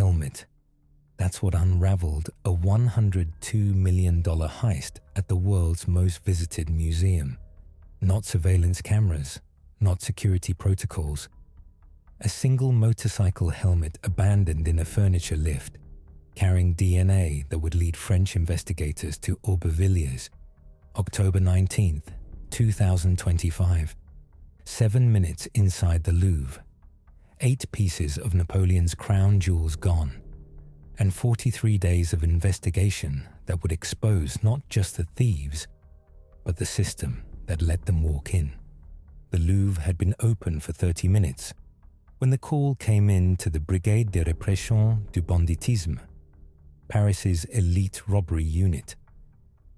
helmet. That's what unraveled a $102 million heist at the world's most visited museum. Not surveillance cameras, not security protocols. A single motorcycle helmet abandoned in a furniture lift, carrying DNA that would lead French investigators to Aubervilliers. October 19th, 2025. 7 minutes inside the Louvre. 8 pieces of Napoleon's crown jewels gone. And 43 days of investigation that would expose not just the thieves, but the system that let them walk in. The Louvre had been open for 30 minutes when the call came in to the Brigade de Répression du Banditisme, Paris's elite robbery unit.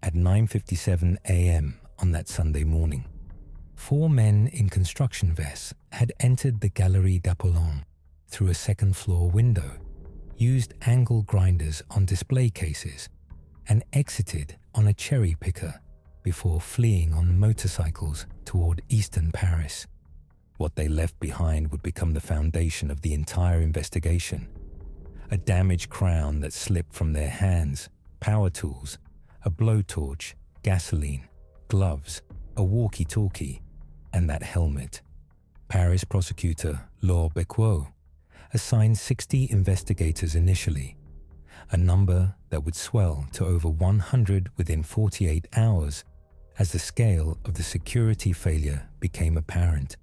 At 9:57 a.m. on that Sunday morning, 4 men in construction vests had entered the Galerie d'Apollon through a second-floor window, used angle grinders on display cases, and exited on a cherry picker before fleeing on motorcycles toward eastern Paris. What they left behind would become the foundation of the entire investigation. A damaged crown that slipped from their hands, power tools, a blowtorch, gasoline, gloves, a walkie-talkie, and that helmet. Paris prosecutor Laure Becquot assigned 60 investigators initially, a number that would swell to over 100 within 48 hours as the scale of the security failure became apparent.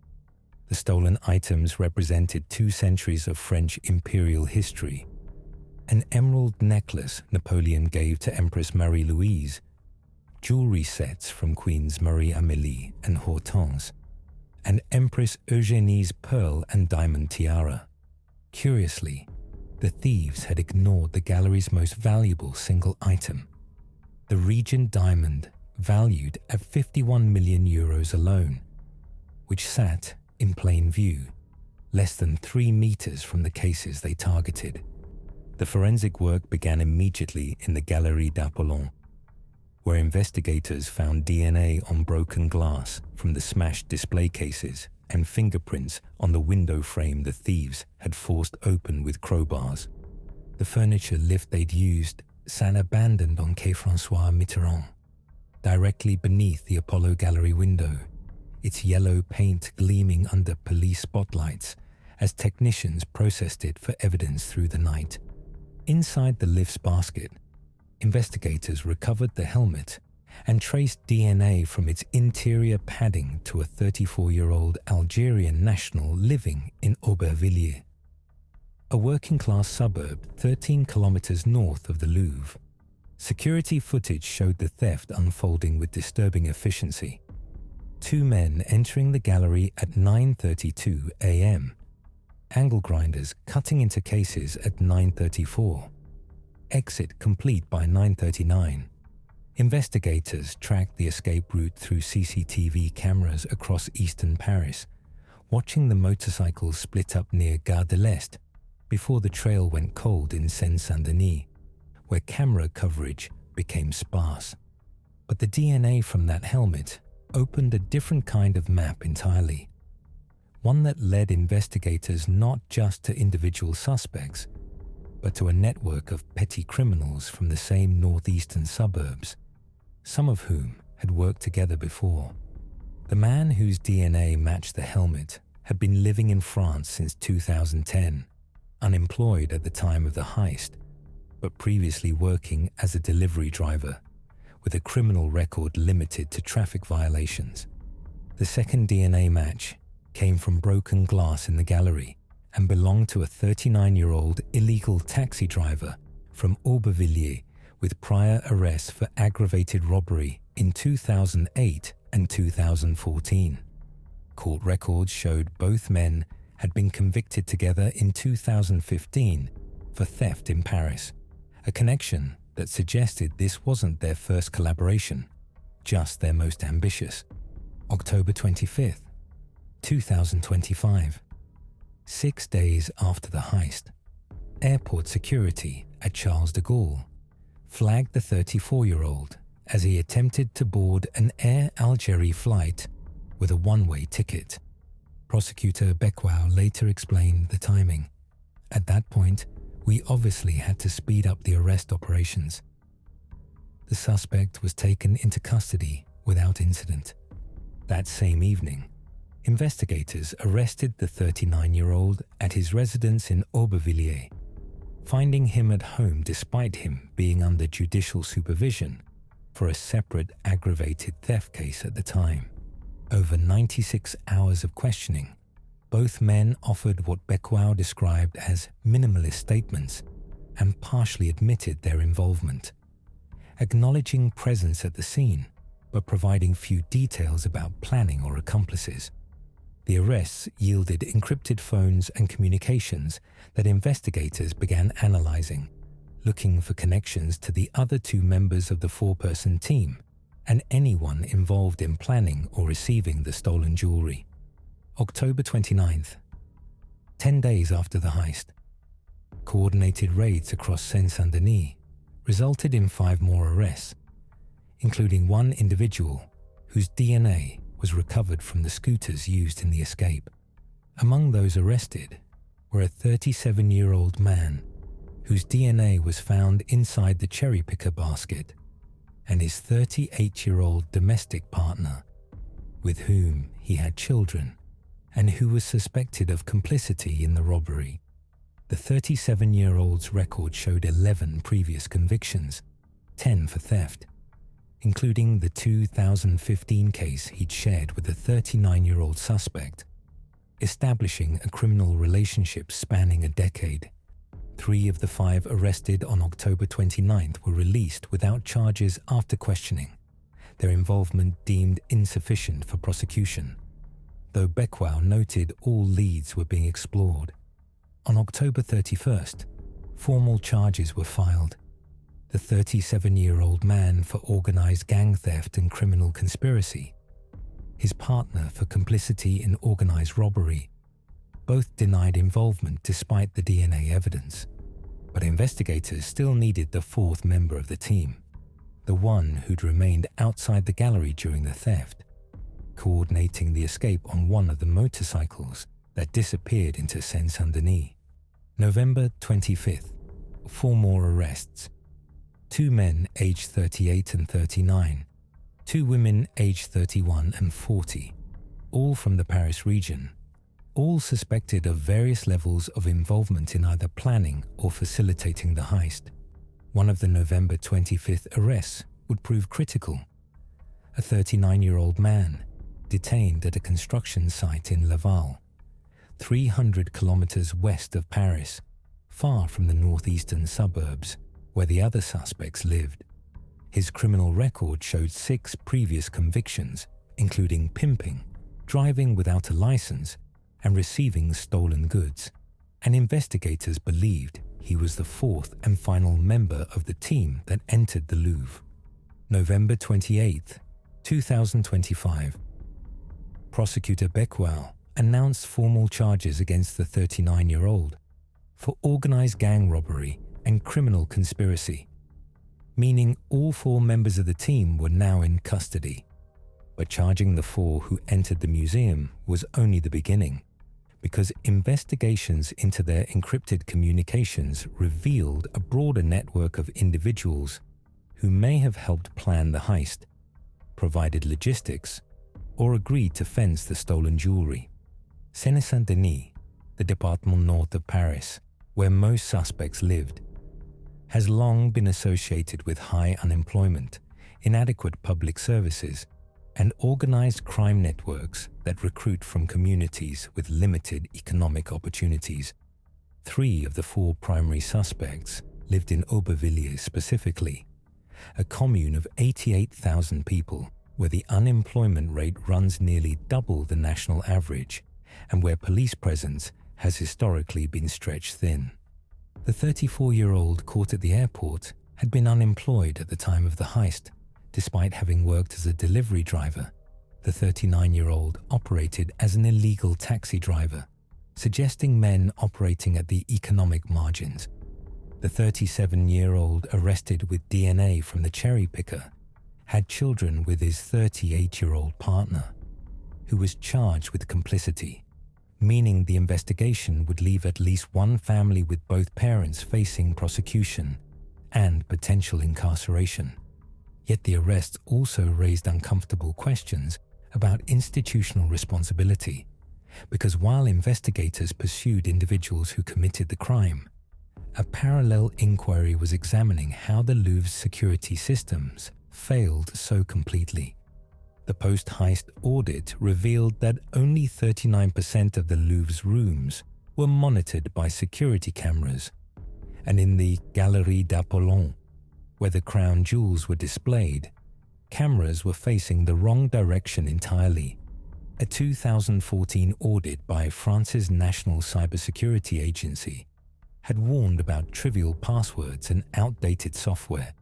The stolen items represented 2 centuries of French imperial history. An emerald necklace Napoleon gave to Empress Marie-Louise, jewelry sets from Queens Marie-Amélie and Hortense, and Empress Eugénie's pearl and diamond tiara. Curiously, the thieves had ignored the gallery's most valuable single item, the Regent diamond, valued at 51 million euros alone, which sat in plain view, less than 3 meters from the cases they targeted. The forensic work began immediately in the Galerie d'Apollon, where investigators found DNA on broken glass from the smashed display cases and fingerprints on the window frame the thieves had forced open with crowbars. The furniture lift they'd used sat abandoned on Quai François Mitterrand, directly beneath the Apollo Gallery window, its yellow paint gleaming under police spotlights as technicians processed it for evidence through the night. Inside the lift's basket, investigators recovered the helmet and traced DNA from its interior padding to a 34-year-old Algerian national living in Aubervilliers, a working-class suburb 13 kilometers north of the Louvre. Security footage showed the theft unfolding with disturbing efficiency. 2 men entering the gallery at 9:32 a.m., angle grinders cutting into cases at 9:34, exit complete by 9:39. Investigators tracked the escape route through CCTV cameras across eastern Paris, watching the motorcycles split up near Gare de l'Est before the trail went cold in Seine-Saint-Denis, where camera coverage became sparse. But the DNA from that helmet opened a different kind of map entirely, one that led investigators not just to individual suspects, but to a network of petty criminals from the same northeastern suburbs, some of whom had worked together before. The man whose DNA matched the helmet had been living in France since 2010, unemployed at the time of the heist, but previously working as a delivery driver, with a criminal record limited to traffic violations. The second DNA match came from broken glass in the gallery and belonged to a 39-year-old illegal taxi driver from Aubervilliers with prior arrests for aggravated robbery in 2008 and 2014. Court records showed both men had been convicted together in 2015 for theft in Paris, a connection that suggested this wasn't their first collaboration, just their most ambitious. October 25th, 2025. 6 days after the heist, airport security at Charles de Gaulle flagged the 34-year-old as he attempted to board an Air Algérie flight with a one-way ticket. Prosecutor Becquot later explained the timing. At that point, We obviously had to speed up the arrest operations. The suspect was taken into custody without incident. That same evening, investigators arrested the 39-year-old at his residence in Aubervilliers, finding him at home despite him being under judicial supervision for a separate aggravated theft case at the time. Over 96 hours of questioning, both men offered what Becquau described as minimalist statements and partially admitted their involvement, acknowledging presence at the scene but providing few details about planning or accomplices. The arrests yielded encrypted phones and communications that investigators began analyzing, looking for connections to the other two members of the four-person team and anyone involved in planning or receiving the stolen jewelry. October 29th, 10 days after the heist, coordinated raids across Seine-Saint-Denis resulted in 5 more arrests, including one individual whose DNA was recovered from the scooters used in the escape. Among those arrested were a 37-year-old man whose DNA was found inside the cherry picker basket, and his 38-year-old domestic partner, with whom he had children, and who was suspected of complicity in the robbery. The 37-year-old's record showed 11 previous convictions, 10 for theft, including the 2015 case he'd shared with a 39-year-old suspect, establishing a criminal relationship spanning a decade. 3 of the 5 arrested on October 29th were released without charges after questioning, their involvement deemed insufficient for prosecution, though Becquau noted all leads were being explored. On October 31st, formal charges were filed. The 37-year-old man for organized gang theft and criminal conspiracy, his partner for complicity in organized robbery. Both denied involvement despite the DNA evidence, but investigators still needed the 4th member of the team, the one who'd remained outside the gallery during the theft, coordinating the escape on one of the motorcycles that disappeared into Seine-Saint-Denis. November 25th, 4 more arrests. 2 men aged 38 and 39, 2 women aged 31 and 40, all from the Paris region, all suspected of various levels of involvement in either planning or facilitating the heist. One of the November 25th arrests would prove critical. A 39-year-old man detained at a construction site in Laval, 300 kilometers west of Paris, far from the northeastern suburbs where the other suspects lived. His criminal record showed 6 previous convictions, including pimping, driving without a license, and receiving stolen goods, and investigators believed he was the 4th and final member of the team that entered the Louvre. November 28, 2025. Prosecutor Becquau announced formal charges against the 39-year-old for organized gang robbery and criminal conspiracy, meaning all 4 members of the team were now in custody. But charging the 4 who entered the museum was only the beginning, because investigations into their encrypted communications revealed a broader network of individuals who may have helped plan the heist, provided logistics, or agreed to fence the stolen jewelry. Seine-Saint-Denis, the département north of Paris, where most suspects lived, has long been associated with high unemployment, inadequate public services, and organized crime networks that recruit from communities with limited economic opportunities. 3 of the 4 primary suspects lived in Aubervilliers specifically, a commune of 88,000 people where the unemployment rate runs nearly double the national average and where police presence has historically been stretched thin. The 34-year-old caught at the airport had been unemployed at the time of the heist, despite having worked as a delivery driver. The 39-year-old operated as an illegal taxi driver, suggesting men operating at the economic margins. The 37-year-old arrested with DNA from the cherry picker had children with his 38-year-old partner, who was charged with complicity, meaning the investigation would leave at least one family with both parents facing prosecution and potential incarceration. Yet the arrests also raised uncomfortable questions about institutional responsibility, because while investigators pursued individuals who committed the crime, a parallel inquiry was examining how the Louvre's security systems failed so completely. The post-heist audit revealed that only 39% of the Louvre's rooms were monitored by security cameras, and in the Galerie d'Apollon, where the crown jewels were displayed, cameras were facing the wrong direction entirely. A 2014 audit by France's National Cybersecurity Agency had warned about trivial passwords and outdated software,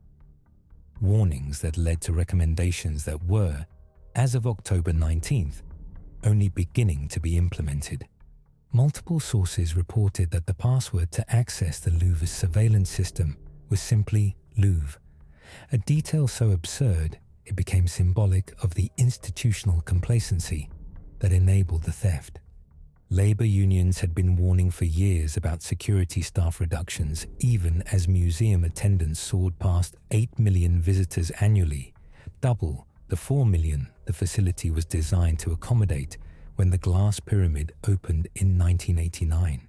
warnings that led to recommendations that were, as of October 19th, only beginning to be implemented. Multiple sources reported that the password to access the Louvre's surveillance system was simply Louvre, a detail so absurd it became symbolic of the institutional complacency that enabled the theft. Labor unions had been warning for years about security staff reductions, even as museum attendance soared past 8 million visitors annually, double the 4 million the facility was designed to accommodate when the glass pyramid opened in 1989.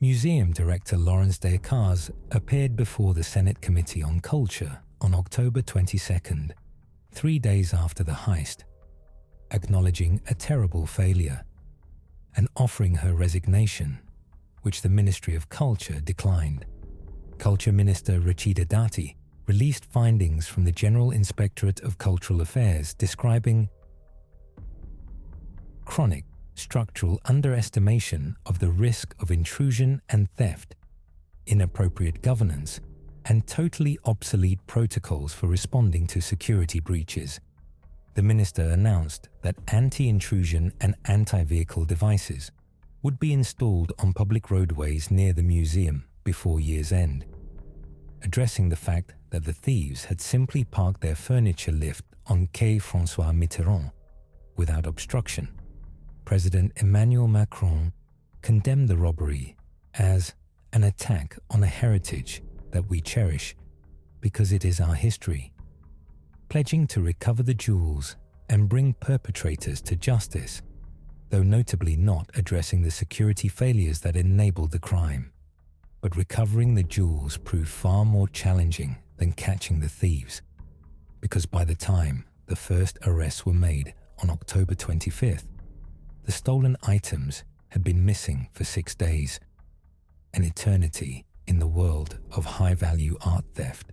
Museum director Laurence Descartes appeared before the Senate Committee on Culture on October 22nd, 3 days after the heist, acknowledging a terrible failure and offering her resignation, which the Ministry of Culture declined. Culture Minister Rachida Dati released findings from the General Inspectorate of Cultural Affairs describing chronic structural underestimation of the risk of intrusion and theft, inappropriate governance, and totally obsolete protocols for responding to security breaches. The minister announced that anti-intrusion and anti-vehicle devices would be installed on public roadways near the museum before year's end, addressing the fact that the thieves had simply parked their furniture lift on Quai François Mitterrand without obstruction. President Emmanuel Macron condemned the robbery as an attack on a heritage that we cherish because it is our history, pledging to recover the jewels and bring perpetrators to justice, though notably not addressing the security failures that enabled the crime. But recovering the jewels proved far more challenging than catching the thieves, because by the time the first arrests were made on October 25th, the stolen items had been missing for 6 days, an eternity in the world of high-value art theft.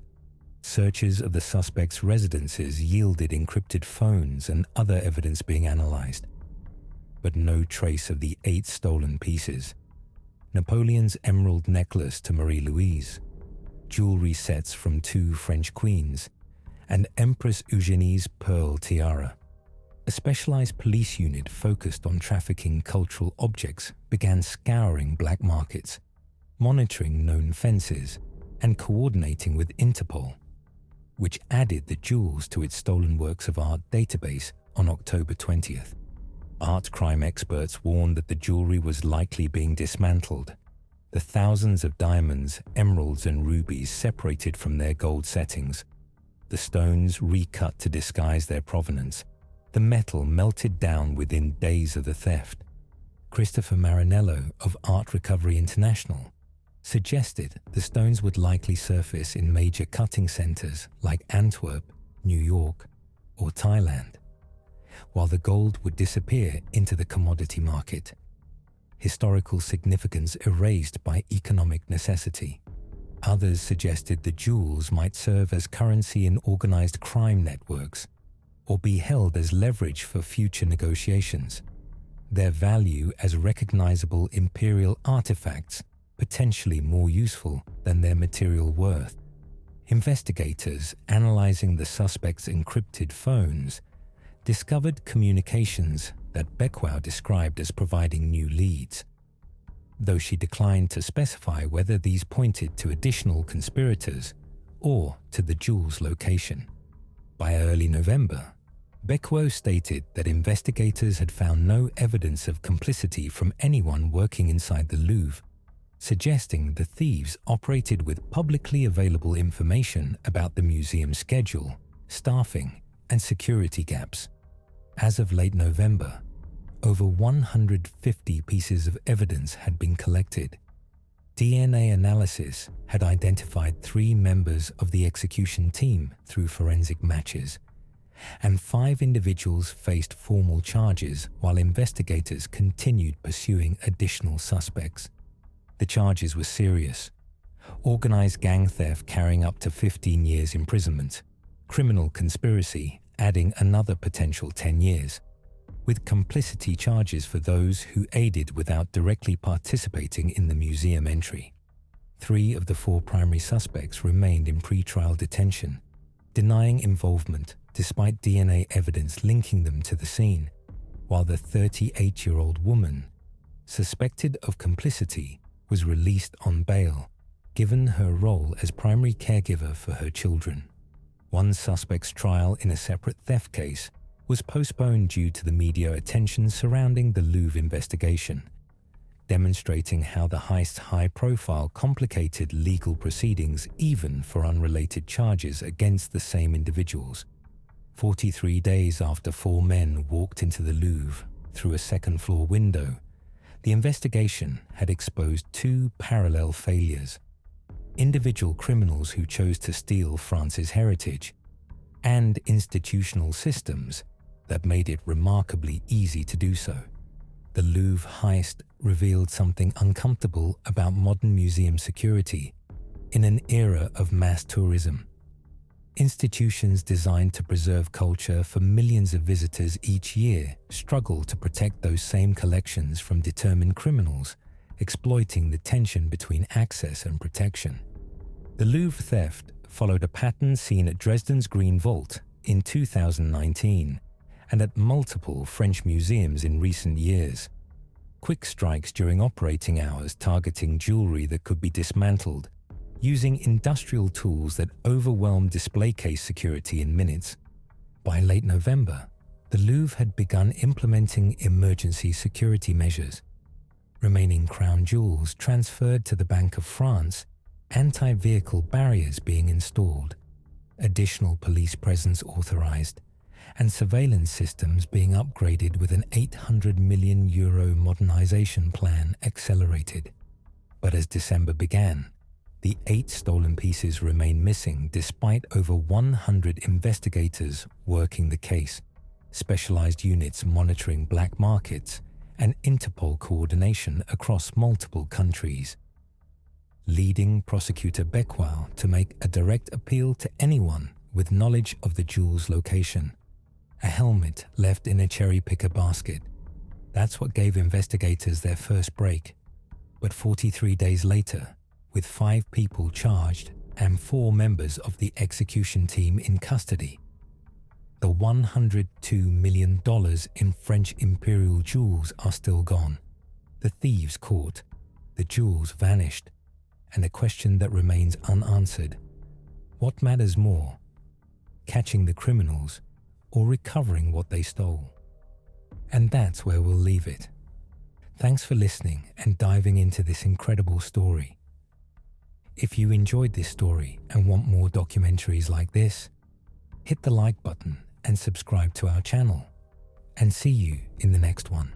Searches of the suspects' residences yielded encrypted phones and other evidence being analyzed, but no trace of the 8 stolen pieces. Napoleon's emerald necklace to Marie-Louise, jewelry sets from 2 French queens, and Empress Eugenie's pearl tiara. A specialized police unit focused on trafficking cultural objects began scouring black markets, monitoring known fences, and coordinating with Interpol, which added the jewels to its stolen works of art database on October 20th. Art crime experts warned that the jewelry was likely being dismantled, the thousands of diamonds, emeralds, and rubies separated from their gold settings, the stones recut to disguise their provenance, the metal melted down within days of the theft. Christopher Marinello of Art Recovery International suggested the stones would likely surface in major cutting centers like Antwerp, New York, or Thailand, while the gold would disappear into the commodity market. Historical significance erased by economic necessity. Others suggested the jewels might serve as currency in organized crime networks or be held as leverage for future negotiations, their value as recognizable imperial artifacts potentially more useful than their material worth. Investigators analyzing the suspects' encrypted phones discovered communications that Beckwell described as providing new leads, though she declined to specify whether these pointed to additional conspirators or to the jewels' location. By early November, Becquot stated that investigators had found no evidence of complicity from anyone working inside the Louvre, suggesting the thieves operated with publicly available information about the museum's schedule, staffing, and security gaps. As of late November, over 150 pieces of evidence had been collected. DNA analysis had identified 3 members of the execution team through forensic matches, and 5 individuals faced formal charges while investigators continued pursuing additional suspects. The charges were serious: organized gang theft carrying up to 15 years imprisonment, criminal conspiracy adding another potential 10 years, with complicity charges for those who aided without directly participating in the museum entry. 3 of the 4 primary suspects remained in pre-trial detention, denying involvement despite DNA evidence linking them to the scene, while the 38-year-old woman, suspected of complicity, was released on bail, given her role as primary caregiver for her children. One suspect's trial in a separate theft case was postponed due to the media attention surrounding the Louvre investigation, demonstrating how the heist's high profile complicated legal proceedings even for unrelated charges against the same individuals. 43 days after 4 men walked into the Louvre through a second-floor window, the investigation had exposed 2 parallel failures: individual criminals who chose to steal France's heritage, and institutional systems that made it remarkably easy to do so. The Louvre heist revealed something uncomfortable about modern museum security in an era of mass tourism. Institutions designed to preserve culture for millions of visitors each year struggle to protect those same collections from determined criminals, exploiting the tension between access and protection. The Louvre theft followed a pattern seen at Dresden's Green Vault in 2019 and at multiple French museums in recent years. Quick strikes during operating hours targeting jewelry that could be dismantled, using industrial tools that overwhelmed display case security in minutes. By late November, the Louvre had begun implementing emergency security measures. Remaining crown jewels transferred to the Bank of France, anti-vehicle barriers being installed, additional police presence authorized, and surveillance systems being upgraded with an €800 million modernization plan accelerated. But as December began, the 8 stolen pieces remained missing despite over 100 investigators working the case, specialized units monitoring black markets, and Interpol coordination across multiple countries, leading prosecutor Becquot to make a direct appeal to anyone with knowledge of the jewel's location. A helmet left in a cherry picker basket. That's what gave investigators their first break. But 43 days later, with 5 people charged and 4 members of the execution team in custody, the $102 million in French imperial jewels are still gone, the thieves caught, the jewels vanished, and a question that remains unanswered: what matters more, catching the criminals or recovering what they stole? And that's where we'll leave it. Thanks for listening and diving into this incredible story. If you enjoyed this story and want more documentaries like this, hit the like button and subscribe to our channel. And see you in the next one.